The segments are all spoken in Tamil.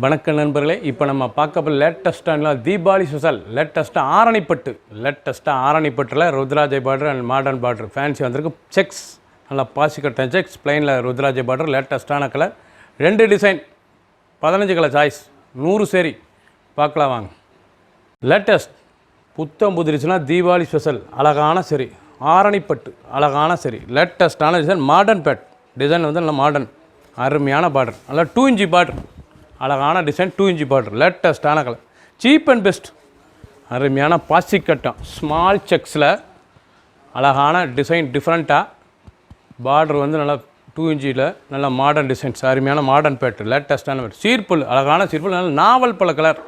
வணக்கம் நண்பர்களே, இப்போ நம்ம பார்க்க லேட்டஸ்ட்டான தீபாவளி ஸ்பெஷல் லேட்டஸ்ட்டாக ஆரணிப்பட்டில் ருத்ராஜை border and modern border fancy வந்திருக்கு. செக்ஸ் நல்லா பாசி கட்டன் செக்ஸ் பிளைனில் ருத்ராஜை பார்டர் லேட்டஸ்ட்டான colour 2 design 15 colour choice 100 sari பார்க்கலாம் வாங்க. லேட்டஸ்ட் புத்தம் புதிரிச்சுனா தீபாவளி ஸ்பெஷல் அழகான சரி ஆரணிப்பட்டு அழகான சரி லேட்டஸ்ட்டான டிசைன் மாடர்ன் பேட் டிசைன் வந்து நல்லா மாடர்ன் அருமையான பார்டர் நல்லா 2 இன்ச் பார்டர் அழகான டிசைன் 2 இன்ச் பார்டர் லேட்டஸ்ட்டான கலர் சீப் அண்ட் பெஸ்ட் அருமையான பாசி கட்டம் ஸ்மால் செக்ஸில் அழகான டிசைன் டிஃப்ரெண்ட்டாக பார்டர் வந்து நல்லா 2 இன்ச்சில் நல்லா மாடர்ன் டிசைன்ஸ் அருமையான மாடர்ன் பேட்டு லேட்டஸ்ட்டான பேட் சீர்புல் அழகான சீர்புல் நல்லா நாவல் பல கலர்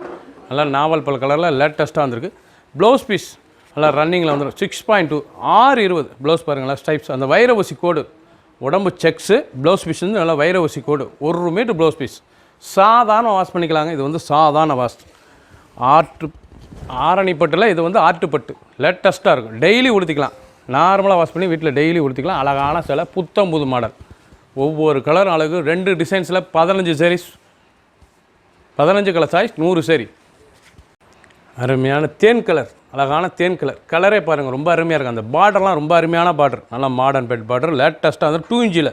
நல்லா நாவல் பல கலரில் லேட்டஸ்ட்டாக வந்திருக்கு. ப்ளவுஸ் பீஸ் நல்லா ரன்னிங்கில் வந்துடும் 6.2 620 ப்ளவுஸ் பாருங்களா ஸ்டைப்ஸ் அந்த வைர ஊசி கோடு உடம்பு செக்ஸு ப்ளவுஸ் பீஸ் வந்து நல்லா வைர ஊசி கோடு 1 மீட்டர் ப்ளவுஸ் பீஸ் சாதாரண வாஷ் பண்ணிக்கலாங்க. இது வந்து சாதாரண வாஷ் ஆரணிப்பட்டில் இது வந்து ஆட்டுப்பட்டு லேட்டஸ்ட்டாக இருக்கும். டெய்லி உடுத்திக்கலாம், நார்மலாக வாஷ் பண்ணி வீட்டில் டெய்லி உடுத்திக்கலாம். அழகான சிலை புத்தம் புது மாடல் ஒவ்வொரு கலரும் அழகு 2 டிசைன்ஸில் 15 சேரீஸ் 15 கலர் சாய்ஸ் 100 சேரீ அருமையான தேன் கலர் அழகான தேன் கலர் கலரே பாருங்கள் ரொம்ப அருமையாக இருக்கும். அந்த பார்டர்லாம் ரொம்ப அருமையான பார்டர் நல்லா மாடர்ன் பெட் பார்டர் லேட்டஸ்ட்டாக வந்து 2 இன்ச்சில்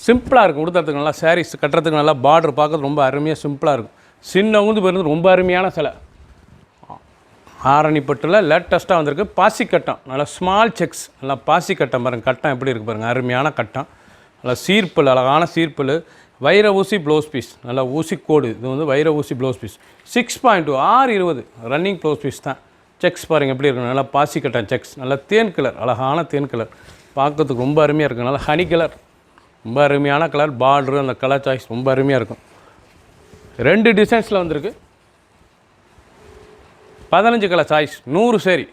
சிம்பிளாக இருக்கும். உடுத்துறதுக்கு நல்லா சாரீஸ் கட்டுறதுக்கு நல்லா பார்டர் பார்க்கறது ரொம்ப அருமையாக சிம்பிளாக இருக்கும். சின்னவங்க போயிருந்தது ரொம்ப அருமையான சிலை ஆரணிப்பட்டில் லேட்டஸ்ட்டாக வந்திருக்கு. பாசி கட்டம் நல்லா ஸ்மால் செக்ஸ் நல்லா பாசி கட்டம் பாருங்கள் கட்டம் எப்படி இருக்குது பாருங்கள் அருமையான கட்டம் நல்லா சீர்பல் அழகான சீர்பல் வைர ஊசி ப்ளவுஸ் பீஸ் நல்லா ஊசி கோடு இது வந்து வைர ஊசி blouse piece 6.2 620 running blouse piece தான். செக்ஸ் பாருங்கள் எப்படி இருக்கும் நல்லா பாசி கட்டம் செக்ஸ் நல்லா தேன் கலர் அழகான தேன் கலர் பார்க்கறதுக்கு ரொம்ப அருமையாக இருக்கும். நல்லா ஹனி கலர் ரொம்ப அருமையான கலர் பார்டரு அந்த கலர் சாய்ஸ் ரொம்ப அருமையாக இருக்கும். 2 டிசைன்ஸில் வந்திருக்கு 15 கலர் சாய்ஸ் 100 சேரீ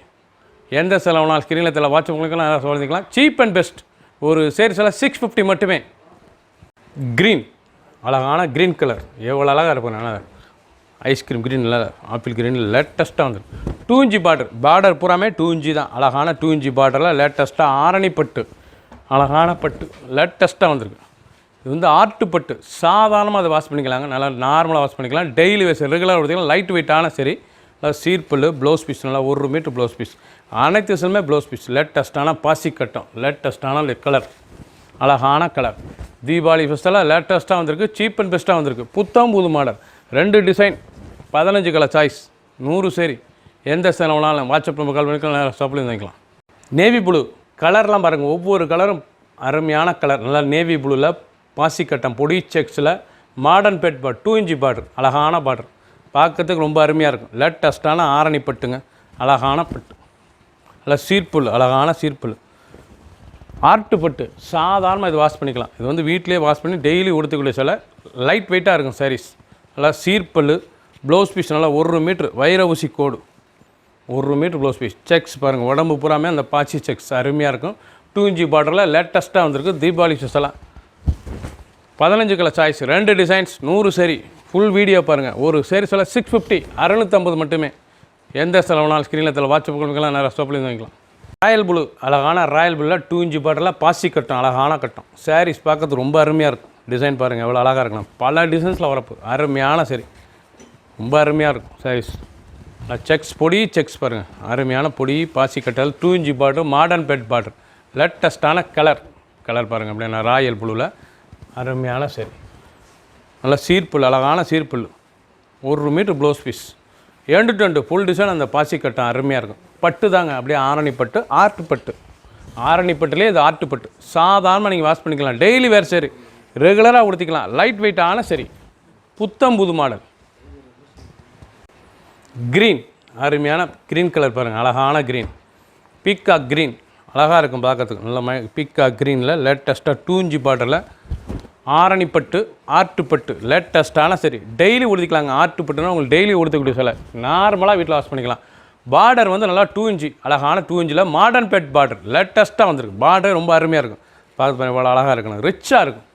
எந்த செலவுனால் ஸ்கிரீனில் வாட்ச் உங்களுக்கெல்லாம் நல்லா சொல்லிக்கலாம். சீப் அண்ட் பெஸ்ட் ஒரு சேரீ செலவு 650 மட்டுமே. க்ரீன் அழகான க்ரீன் கலர் எவ்வளோ அழகாக இருக்கும் நல்லா ஐஸ்கிரீம் க்ரீன் இல்லை ஆப்பிள் க்ரீன் லேட்டஸ்ட்டாக வந்துருக்கு. 2 இன்ச் பார்டர் பூராமே 2 இன்ச்சு தான் அழகான 2 இன்ச் பார்டரில் லேட்டஸ்ட்டாக ஆரணிப்பட்டு அழகான பட்டு லேட்டஸ்ட்டாக வந்திருக்கு. இது வந்து ஆட்டுப்பட்டு சாதாரணமாக அதை வாஷ் பண்ணிக்கலாங்க நல்லா நார்மலாக வாஷ் பண்ணிக்கலாம். டெய்லி வேஸ் ரெகுலர் கொடுத்தீங்கன்னா லைட் வெயிட்டான சரி நல்லா சீர்பல் ப்ளவுஸ் பீஸ் நல்லா 1 மீட்டர் ப்ளவுஸ் பீஸ் அனைத்து விஷயமே ப்ளவுஸ் பீஸ் லேட்டஸ்ட்டான பாசி கட்டம் லேட்டஸ்ட்டான கலர் அழகான கலர் தீபாவளி ஃபெஸ்டெல்லாம் லேட்டஸ்ட்டாக வந்திருக்கு. சீப் அண்ட் பெஸ்ட்டாக வந்திருக்கு. புத்தம் புது model 2 design 15 colour choice 100 sari எந்த செலவுனாலும் வாட்ஸ்அப் நம்ம கால் பண்ணிக்கலாம் ஷாப்லேயும் வாங்கிக்கலாம். நேவி ப்ளூ கலர்லாம் பாருங்கள் ஒவ்வொரு கலரும் அருமையான கலர் நல்லா நேவி ப்ளூவில் பாசி கட்டம் பொடி செக்ஸில் மாடர்ன் பெட் பார்டர் 2 இன்ச் பார்டர் அழகான பார்டர் பார்க்கறதுக்கு ரொம்ப அருமையாக இருக்கும். லேட்டஸ்ட்டான ஆரணிப்பட்டுங்க அழகான பட்டு நல்லா சீர்புல் அழகான சீர்புல் ஆட்டுப்பட்டு சாதாரணமாக இது வாஷ் பண்ணிக்கலாம். இது வந்து வீட்டிலே வாஷ் பண்ணி டெய்லி உடுத்துக்கூடிய சில லைட் வெயிட்டாக இருக்கும் சாரீஸ் நல்லா சீர்பல் ப்ளவுஸ் பீஸ் நல்லா 1 மீட்ரு வைர ஊசி கோடு 1 மீட்டர் ப்ளவுஸ் பீஸ் செக்ஸ் பாருங்கள் உடம்பு பூராமே அந்த பாச்சி செக்ஸ் அருமையாக இருக்கும். 2 இன்ச் பார்டரில் லேட்டஸ்ட்டாக வந்திருக்கு. தீபாவளி ஸ்பெஷலாக 15 colour choice 2 designs 100 sari full video பாருங்கள். ஒரு சேரீ சொல்ல 650 650 மட்டுமே எந்த செலவுனாலும் ஸ்க்ரீனில் வாட்ஸ்அப் கொடுக்கலாம் நிறைய ஸ்டாப்லேருந்து வாங்கிக்கலாம். ராயல் ப்ளூ அழகான ராயல் ப்ளூவில் 2 இன்ச் பார்டரில் பாசி கட்டம் அழகான கட்டம் சாரீஸ் பார்க்கறது ரொம்ப அருமையாக இருக்கும். டிசைன் பாருங்கள் எவ்வளோ அழகாக இருக்கலாம் பல டிசைன்ஸில் வரப்பு அருமையான சரி ரொம்ப அருமையாக இருக்கும் சாரீஸ் செக்ஸ் பொடி செக்ஸ் பாருங்கள் அருமையான பொடி பாசி கட்டல் 2 இன்ச் பார்டர் மாடர்ன் பெட் பார்டர் லேட்டஸ்ட்டான கலர் பாருங்கள் அப்படின்னா ராயல் ப்ளூவில் அருமையான சரி நல்லா சீர்புல் அழகான cheerful 1 metre blouse piece 2 full design அந்த பாசி கட்டம் அருமையாக இருக்கும். பட்டு தாங்க அப்படியே ஆரணிப்பட்டு ஆட்டுப்பட்டு ஆரணிப்பட்டுலேயே இது ஆட்டுப்பட்டு சாதாரணமாக நீங்கள் வாஷ் பண்ணிக்கலாம். டெய்லி வேர் சரி ரெகுலராக உடுத்திக்கலாம். லைட் வெயிட்டான சரி புத்தம் புது மாடல். க்ரீன் அருமையான க்ரீன் கலர் பாருங்கள் அழகான க்ரீன் பீக்காக் க்ரீன் அழகாக இருக்கும் பார்க்கறதுக்கு நல்ல பீக்காக் க்ரீனில் லேட்டஸ்ட்டாக 2 இன்ச் பார்டரில் ஆரணிப்பட்டு ஆட்டுப்பட்டு லேட்டஸ்ட்டான சரி டெய்லி உடுத்திக்கலாங்க. ஆட்டுப்பட்டுனா உங்களுக்கு டெய்லி உடுத்தக்கூடிய சில நார்மலாக வீட்டில் வாஷ் பண்ணிக்கலாம். பார்டர் வந்து நல்லா 2 இன்ச்சு அழகான 2 இன்ச்சில் மாடர்ன் பெட் பார்டர் லேட்டஸ்ட்டாக வந்திருக்கு. பார்டர் ரொம்ப அருமையாக இருக்கும் பார்த்து இவ்வளோ அழகாக இருக்கணும் ரிச்சாக இருக்கும்.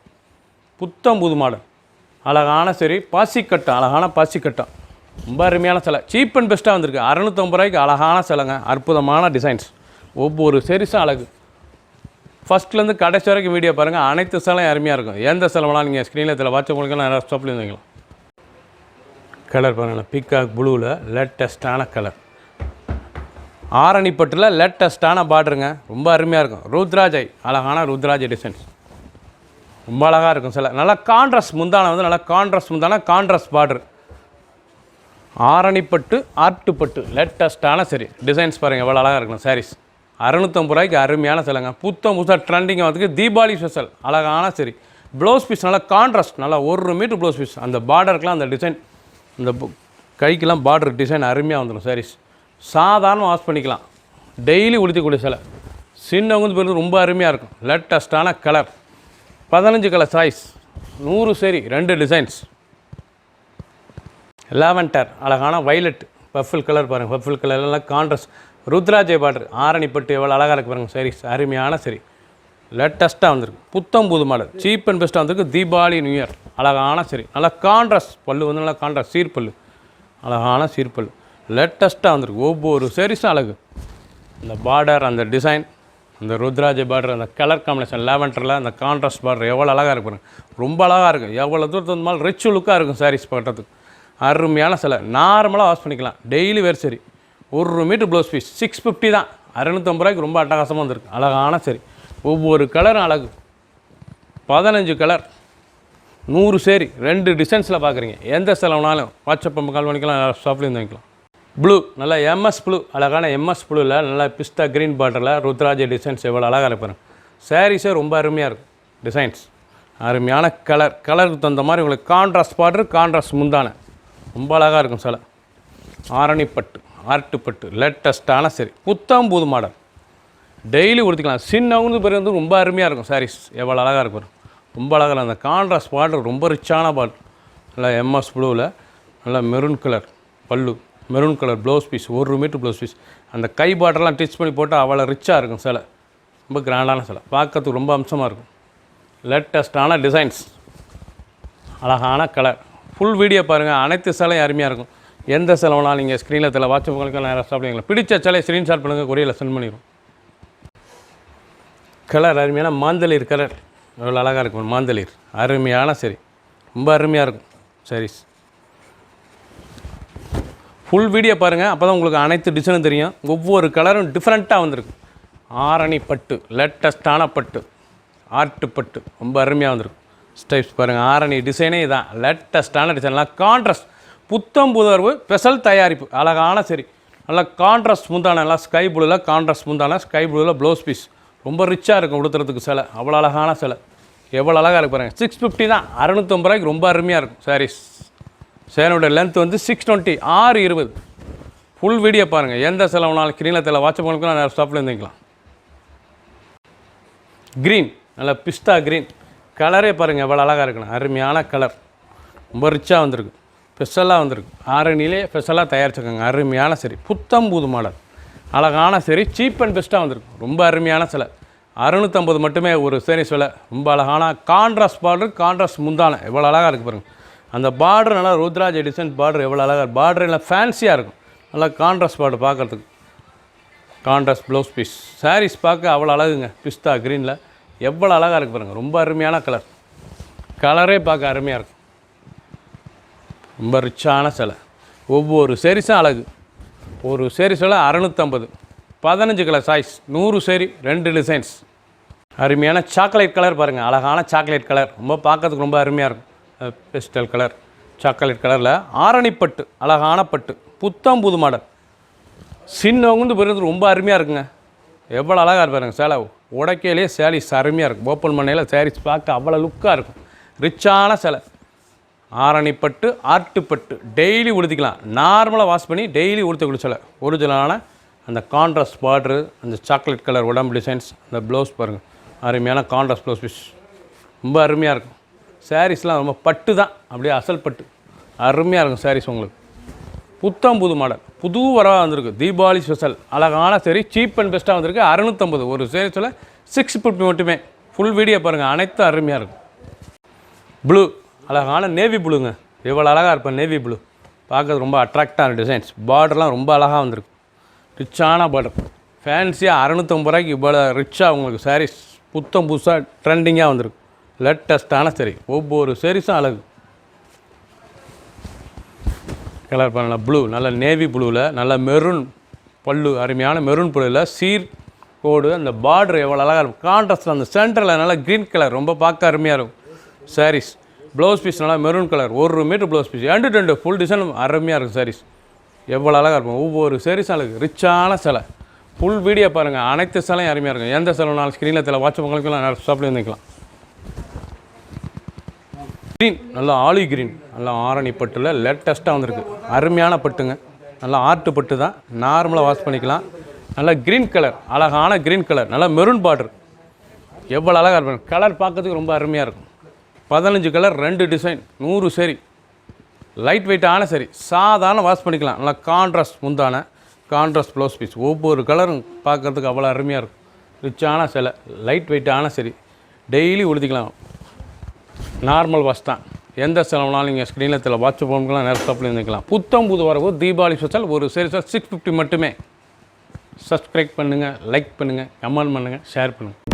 புத்தம் புது மாடல் அழகான சரி பாசி கட்டம் அழகான பாசி கட்டம் ரொம்ப அருமையான சிலை சீப் அண்ட் பெஸ்ட்டாக வந்திருக்கு. 650 ரூபாய்க்கு அழகான சிலைங்க அற்புதமான டிசைன்ஸ் ஒவ்வொரு சேரீஸும் அழகு. ஃபஸ்ட்லேருந்து கடைசி வரைக்கும் வீடியோ பாருங்கள் அனைத்து சிலையும் அருமையாக இருக்கும். எந்த சிலை வேணாலும் நீங்கள் ஸ்க்ரீனில் வாட்ஸ்அப் உங்களுக்கு நான் ஸ்டாப்லேருந்து வைக்கலாம். கலர் பாருங்கள், பீகாக் ப்ளூவில் லேட்டஸ்ட்டான கலர். ஆரணிப்பட்டில் லேட்டஸ்ட்டான பார்டருங்க, ரொம்ப அருமையாக இருக்கும். ருத்ராஜை, அழகான ருத்ராஜை டிசைன்ஸ் ரொம்ப அழகாக இருக்கும். சில நல்லா கான்ட்ராஸ்ட் முந்தான வந்து நல்லா கான்ட்ராஸ்ட் முந்தான கான்ட்ராஸ்ட் பார்டர். ஆரணிப்பட்டு ஆர்ட்டுப்பட்டு லேட்டஸ்ட்டான சரி டிசைன்ஸ் பாருங்கள் எவ்வளோ அழகாக இருக்கும். சாரீஸ் 650 ரூபாய்க்கு அருமையான சிலங்க. புதுசாக ட்ரெண்டிங்காக வந்து தீபாவளி ஸ்பெஷல் அழகான சரி. ப்ளவுஸ் பீஸ் நல்லா கான்ட்ராஸ்ட், நல்லா 1 மீட்டர் ப்ளவுஸ் பீஸ். அந்த பார்டருக்கெலாம் அந்த டிசைன், இந்த கைக்கெல்லாம் பார்டர் டிசைன் அருமையாக வந்துடும். சாரீஸ் சாதாரணமாக வாஷ் பண்ணிக்கலாம், டெய்லி உடுத்திக்கூடிய சிலை. சின்னவங்க பேர் ரொம்ப அருமையாக இருக்கும். லேட்டஸ்ட்டான கலர் 15 கலர் சாய்ஸ், 100 சரி, 2 டிசைன்ஸ். லாவெண்டர் அழகான வைலட் பஃபில் கலர் பாருங்கள், பஃபில் கலர்லாம் கான்ட்ராஸ்ட். ருத்ராஜை பார்டர் ஆரணிப்பட்டு எவ்வளோ அழகாக இருக்குது பாருங்கள். சாரீஸ் அருமையான சரி, லேட்டஸ்ட்டாக வந்திருக்கு. புத்தம் புது மாடல், சீப் அண்ட் பெஸ்ட்டாக வந்திருக்கு. தீபாவளி நியூ இயர் அழகான சரி, நல்லா கான்ட்ராஸ்ட் பல்லு வந்து நல்லா கான்ட்ராஸ்ட் சீர்பல்லு, அழகான சீர்பல்லு லேட்டஸ்ட்டாக வந்திருக்கு. ஒவ்வொரு சாரீஸும் அழகு. அந்த பார்டர், அந்த டிசைன், அந்த ருத்ராஜை பார்டர், அந்த கலர் காம்பினேஷன் லாவெண்டரில் அந்த கான்ட்ராஸ்ட் பார்டர் எவ்வளோ அழகாக இருக்கு பாருங்கள். ரொம்ப அழகாக இருக்குது. எவ்வளோ தூரத்து வந்தாலும் ரிச் லுக்காக இருக்கும் சாரீஸ் பார்க்குறதுக்கு. அருமையான சிலை, நார்மலாக வாஷ் பண்ணிக்கலாம், டெய்லி வேர் சரி. 1 மீட்டர் ப்ளவுஸ் பீஸ் 650 தான். 650 ரூபாய்க்கு ரொம்ப அட்டகாசமாக வந்திருக்கு. அழகான சரி, ஒவ்வொரு கலரும் அழகு. 15 கலர், 100 சேரி, 2 டிசைன்ஸில் பார்க்குறீங்க. எந்த செலவுனாலும் வாட்ஸ்அப் கால் பண்ணிக்கலாம், ஷாப்லேருந்து வாங்கிக்கலாம். ப்ளூ நல்லா எம்எஸ் ப்ளூ, அழகான எம்எஸ் ப்ளூவில் நல்லா பிஸ்தா க்ரீன் பார்டரில் ருத்ராஜ் டிசைன்ஸ் எவ்வளோ அழகாக இருப்பாருங்க. சாரீஸே ரொம்ப அருமையாக இருக்கும். டிசைன்ஸ் அருமையான கலர், கலருக்கு தகுந்த மாதிரி உங்களுக்கு கான்ட்ராஸ்ட் பார்டர், கான்ட்ராஸ்ட் முந்தான ரொம்ப அழகாக இருக்கும். சில ஆரணிப்பட்டு ஆர்ட்டுப்பட்டு லேட்டஸ்ட்டான சரி, புத்தம் புது மாடல், டெய்லி உடுத்திக்கலாம். சின்னவங்க பேர் வந்து ரொம்ப அருமையாக இருக்கும். சாரீஸ் எவ்வளோ அழகாக இருக்கும், ரொம்ப அழகாக. அந்த கான்ட்ராஸ்ட் பார்டர் ரொம்ப ரிச்சான பார்டர், நல்லா எம்எஸ் ப்ளூவில் நல்லா மெரூன் கலர் பல்லு, maroon colour blouse piece, 1 metre blouse piece. அந்த கை பார்டர்லாம் டிச் பண்ணி போட்டால் அவ்வளோ ரிச்சாக இருக்கும். சிலை ரொம்ப கிராண்டான சிலை, பார்க்கறதுக்கு ரொம்ப அம்சமாக இருக்கும். லேட்டஸ்ட்டான டிசைன்ஸ், அழகான கலர். ஃபுல் வீடியோ பாருங்கள், அனைத்து சிலையும் அருமையாக இருக்கும். எந்த செலவுனாலும் நீங்கள் ஸ்க்ரீனில் தெரியல வாட்ஸ்அப்புகளுக்கு நேரம் சாப்பிடுவீங்களா, பிடிச்ச சிலை ஸ்க்ரீன்ஷாட் பண்ணுங்கள், கொரியரில் சென்ட் பண்ணிடுவோம். கலர் அருமையான மாந்தளிர் கலர் எவ்வளோ அழகாக இருக்கும். மாந்தளிர் அருமையான சரி, ரொம்ப அருமையாக இருக்கும் சாரீஸ். ஃபுல் வீடியோ பாருங்கள், அப்போ தான் உங்களுக்கு அனைத்து டிசைனும் தெரியும். ஒவ்வொரு கலரும் டிஃப்ரெண்ட்டாக வந்திருக்கு. ஆரணி பட்டு லேட்டஸ்ட்டான பட்டு, ஆர்ட்டு பட்டு ரொம்ப அருமையாக வந்திருக்கு. ஸ்டைப்ஸ் பாருங்கள், ஆரணி டிசைனே இதான் லேட்டஸ்ட்டான டிசைன்லாம் கான்ட்ராஸ்ட், புத்தம் புதர்வு ஸ்பெஷல் தயாரிப்பு, அழகான சரி. நல்லா கான்ட்ராஸ்ட் முந்தான, நல்லா ஸ்கை ப்ளூவில் கான்ட்ராஸ்ட் முந்தான, ஸ்கை ப்ளூவில் ப்ளவுஸ் பீஸ் ரொம்ப ரிச்சாக இருக்கும். உடுத்துறதுக்கு சிலை அவ்வளோ அழகான சிலை, எவ்வளோ அழகாக இருக்கு பாருங்கள். 650 தான், 650 ரூபாய்க்கு ரொம்ப அருமையாக இருக்கும் சாரீஸ். சேனோட லென்த் வந்து 620, 620. ஃபுல் வீடியோ பாருங்கள், எந்த செலவுனாலும் கிரீனத்தில் வாட்ஸ்அப் பண்ணிக்கலாம், நான் ஸ்டாப்பில் இருந்துக்கலாம். க்ரீன் நல்லா பிஸ்தா க்ரீன் கலரே பாருங்கள் எவ்வளோ அழகாக இருக்குண்ணா, அருமையான கலர், ரொம்ப ரிச்சாக வந்திருக்கு, ஸ்பெஷலாக வந்திருக்கு. ஆரணிலே ஸ்பெஷலாக தயாரிச்சிருக்காங்க. அருமையான சரி, புத்தம் புது மாடல், அழகான சரி, சீப் அண்ட் பெஸ்ட்டாக வந்திருக்கு. ரொம்ப அருமையான சிலை, 650 மட்டுமே ஒரு சேரீஸ் விலை. ரொம்ப அழகான கான்ட்ராஸ்ட் பார்டர், கான்ட்ராஸ்ட் முந்தான எவ்வளோ அழகாக இருக்குது பாருங்கள். அந்த பார்டர் நல்லா ருத்ராஜ் டிசைன் பார்டர் எவ்வளோ அழகாக, பார்டர் எல்லாம் ஃபேன்சியாக இருக்கும். நல்லா கான்ட்ராஸ்ட் பார்டர் பார்க்குறதுக்கு, கான்ட்ராஸ்ட் ப்ளவுஸ் பீஸ். சாரீஸ் பார்க்க அவ்வளோ அழகுங்க, பிஸ்தா க்ரீனில் எவ்வளோ அழகாக இருக்குது பாருங்கள். ரொம்ப அருமையான கலர், கலரே பார்க்க அருமையாக இருக்கும். ரொம்ப ரிச்சான சிலை, ஒவ்வொரு சேரீஸும் அழகு. ஒரு சேரீஸில் 650, 15 கலர் சாய்ஸ், 100 சேரீ, 2 டிசைன்ஸ். அருமையான சாக்லேட் கலர் பாருங்கள், அழகான சாக்லேட் கலர், ரொம்ப பார்க்கறதுக்கு ரொம்ப அருமையாக இருக்கும். பெஸ்டல் கலர் சாக்லேட் கலரில் ஆரணிப்பட்டு, அழகான பட்டு, புத்தம் புது மாடல். சின்னவங்க பெருது ரொம்ப அருமையாக இருக்குங்க. எவ்வளோ அழகாக இருப்பாருங்க சேலை, உடைக்கையிலே சாரீஸ் அருமையாக இருக்கும். ஓப்பன் பண்ணையில் சாரீஸ் பார்க்க அவ்வளோ லுக்காக இருக்கும். ரிச்சான சேலை, ஆரணிப்பட்டு ஆர்ட்டுப்பட்டு, டெய்லி உடுத்திக்கலாம். நார்மலாக வாஷ் பண்ணி டெய்லி உடுத்தக்கூடிய சேலை. ஒரிஜினலான அந்த கான்ட்ராஸ்ட் பார்டரு, அந்த சாக்லேட் கலர் உடம்பு டிசைன்ஸ், அந்த ப்ளவுஸ் பாருங்கள், அருமையான கான்ட்ராஸ்ட் ப்ளவுஸ் பீஸ் ரொம்ப அருமையாக இருக்கும். சாரீஸ்லாம் ரொம்ப பட்டு தான், அப்படியே அசல் பட்டு, அருமையாக இருக்கும் சாரீஸ். உங்களுக்கு புத்தம் புது மாடல், புது வரவாக வந்திருக்கு. தீபாவளி ஸ்பெஷல் அழகான சரி, சீப் அண்ட் பெஸ்ட்டாக வந்திருக்கு. 650 ஒரு சேரீஸில் 650 மட்டுமே. ஃபுல் வீடியோ பாருங்கள், அனைத்தும் அருமையாக இருக்கும். ப்ளூ அழகான நேவி ப்ளூங்க, எவ்வளோ அழகாக இருப்பேன். நேவி ப்ளூ பார்க்கறது ரொம்ப அட்ராக்டான டிசைன்ஸ், பார்டர்லாம் ரொம்ப அழகாக வந்திருக்கு. ரிச்சான பார்டர், ஃபேன்சியாக 650 ரூபாய்க்கு இவ்வளோ ரிச்சாக உங்களுக்கு சாரீஸ் புத்தம் புதுசாக ட்ரெண்டிங்காக வந்திருக்கு. லேட்டஸ்ட்டான சரி, ஒவ்வொரு சாரீஸும் அழகு. கலர் பண்ணலாம் ப்ளூ, நல்ல நேவி ப்ளூவில் நல்ல மெரூன் பல்லு, அருமையான மெரூன் ப்ளூவில் சீர் கோடு, அந்த பார்டர் எவ்வளோ அழகாக இருக்கும். கான்ட்ராஸ்டில் அந்த சென்டரில் நல்லா க்ரீன் கலர் ரொம்ப பார்க்க அருமையாக இருக்கும். சாரீஸ் ப்ளவுஸ் பீஸ் நல்லா maroon colour, 1 metre blouse piece, 2 full design அருமையாக இருக்கும். சாரீஸ் எவ்வளோ அழகாக இருக்கும். ஒவ்வொரு சாரீஸ் அழகு ரிச்சான சிலை. ஃபுல் வீடியோ பாருங்கள், அனைத்து சிலையும் அருமையாக இருக்கும். எந்த சிலைனாலும் ஸ்க்ரீனில் தெரியல வாட்ச் உங்களுக்கு ஷாப்பில் வந்துக்கலாம். க்ரீன் நல்லா ஆலி க்ரீன், நல்லா ஆரணி பட்டில் லேட்டஸ்ட்டாக வந்திருக்கு. அருமையான பட்டுங்க, நல்லா ஆர்ட் பட்டு தான், நார்மலாக வாஷ் பண்ணிக்கலாம். நல்லா க்ரீன் கலர், அழகான க்ரீன் கலர், நல்லா மெரூன் பார்டர், எவ்வளோ அழகாக இருக்கும். கலர் பார்க்கறதுக்கு ரொம்ப அருமையாக இருக்கும். 15 கலர் 2 டிசைன், 100 சரி, லைட் வெயிட்டான சரி, சாதாரண வாஷ் பண்ணிக்கலாம். நல்லா கான்ட்ராஸ்ட் முந்தான, கான்ட்ராஸ்ட் ப்ளவுஸ் பீஸ், ஒவ்வொரு கலரும் பார்க்குறதுக்கு அவ்வளோ அருமையாக இருக்கும். ரிச்சான சிலை, லைட் வெயிட்டான சரி, டெய்லி உடுத்திக்கலாம். நார்மல் வாஷ் தான். எந்த செலவுனாலும் நீங்கள் ஸ்க்ரீனில் வாட்ச் போகலாம், நேரம் ஷாப்பில் இருந்துக்கலாம். புத்தம் புது வரவு தீபாவளி ஸ்பெஷல் ஒரு சரி 650 மட்டுமே. சப்ஸ்கிரைப் பண்ணுங்கள், லைக் பண்ணுங்கள், கமெண்ட் பண்ணுங்கள், ஷேர் பண்ணுங்கள்.